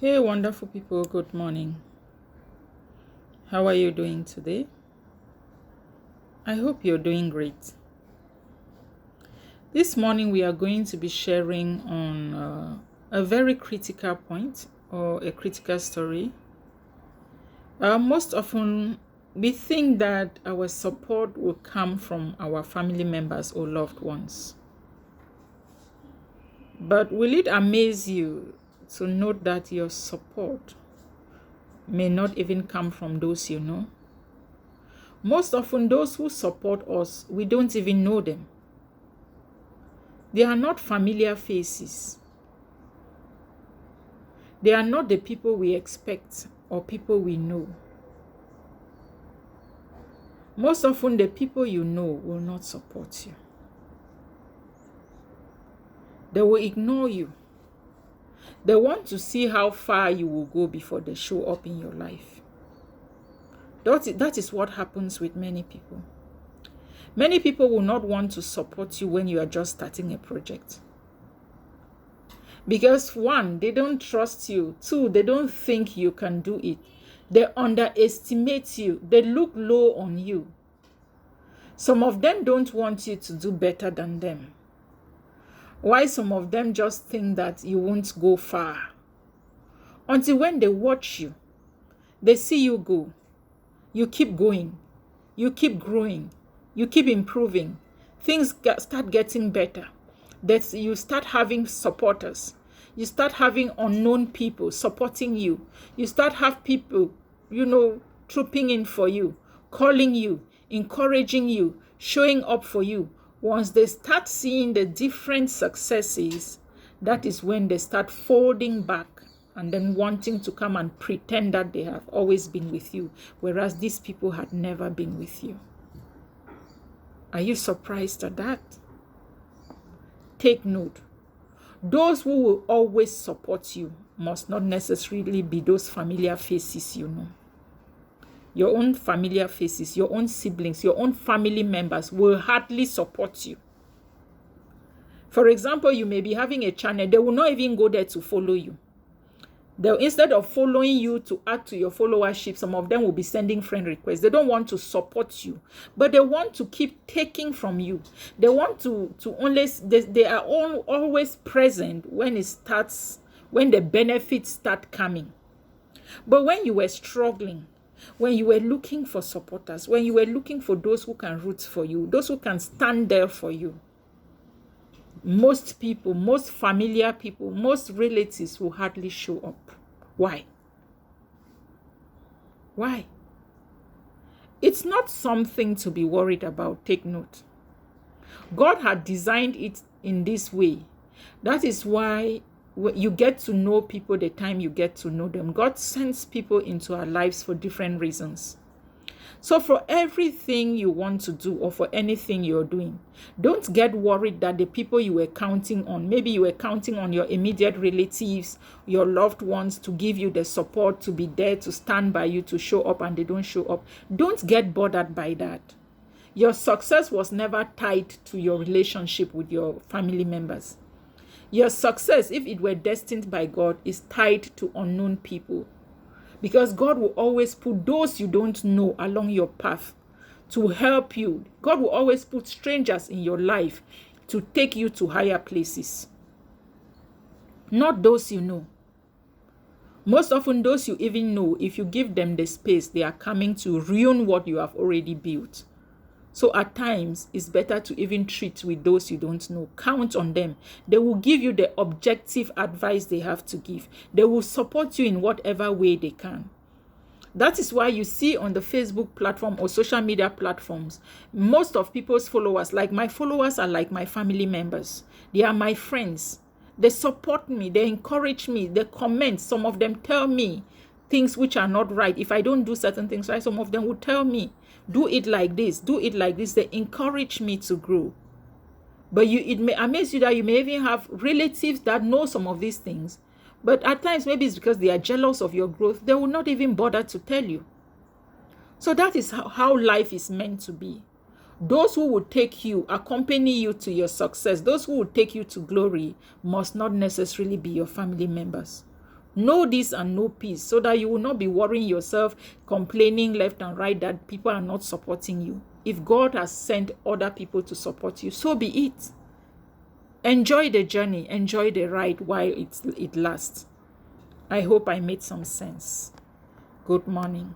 Hey, wonderful people, good morning. How are you doing today? I hope you're doing great. This morning, we are going to be sharing on a very critical point or a critical story. Most often, we think that our support will come from our family members or loved ones. But will it amaze you to note that your support may not even come from those you know? Most often, those who support us, we don't even know them. They are not familiar faces. They are not the people we expect or people we know. Most often, the people you know will not support you. They will ignore you. They want to see how far you will go before they show up in your life. That is what happens with many people. Many people will not want to support you when you are just starting a project. Because one, they don't trust you. Two, they don't think you can do it. They underestimate you. They look low on you. Some of them don't want you to do better than them. Why some of them just think that you won't go far. Until when they watch you, they see you go. You keep going. You keep growing. You keep improving. Things start getting better. That you start having supporters. You start having unknown people supporting you. You start have people, trooping in for you, calling you, encouraging you, showing up for you. Once they start seeing the different successes, that is when they start folding back and then wanting to come and pretend that they have always been with you, whereas these people had never been with you. Are you surprised at that? Take note. Those who will always support you must not necessarily be those familiar faces you know. Your own familiar faces, your own siblings, your own family members will hardly support you. For example, you may be having a channel, they will not even go there to follow you. Instead of following you to add to your followership, some of them will be sending friend requests. They don't want to support you, but they want to keep taking from you. They want to only, they are always present when the benefits start coming. But when you were struggling, when you were looking for supporters, when you were looking for those who can root for you, those who can stand there for you, most people, most familiar people, most relatives will hardly show up. Why? Why? It's not something to be worried about. Take note. God had designed it in this way. That is why you get to know people the time you get to know them. God sends people into our lives for different reasons. So for everything you want to do or for anything you're doing, don't get worried that the people you were counting on, maybe you were counting on your immediate relatives, your loved ones to give you the support, to be there, to stand by you, to show up, and they don't show up. Don't get bothered by that. Your success was never tied to your relationship with your family members. Your success, if it were destined by God, is tied to unknown people. Because God will always put those you don't know along your path to help you. God will always put strangers in your life to take you to higher places. Not those you know. Most often those you even know, if you give them the space, they are coming to ruin what you have already built. So at times, it's better to even treat with those you don't know. Count on them. They will give you the objective advice they have to give. They will support you in whatever way they can. That is why you see on the Facebook platform or social media platforms, most of people's followers, like my followers, are like my family members. They are my friends. They support me. They encourage me. They comment. Some of them tell me things which are not right. If I don't do certain things right, some of them will tell me, do it like this, do it like this. They encourage me to grow. But it may amaze you that you may even have relatives that know some of these things. But at times, maybe it's because they are jealous of your growth. They will not even bother to tell you. So that is how life is meant to be. Those who will take you, accompany you to your success, those who will take you to glory must not necessarily be your family members. Know this and know peace, so that you will not be worrying yourself, complaining left and right that people are not supporting you. If God has sent other people to support you, so be it. Enjoy the journey, enjoy the ride while it lasts. I hope I made some sense. Good morning.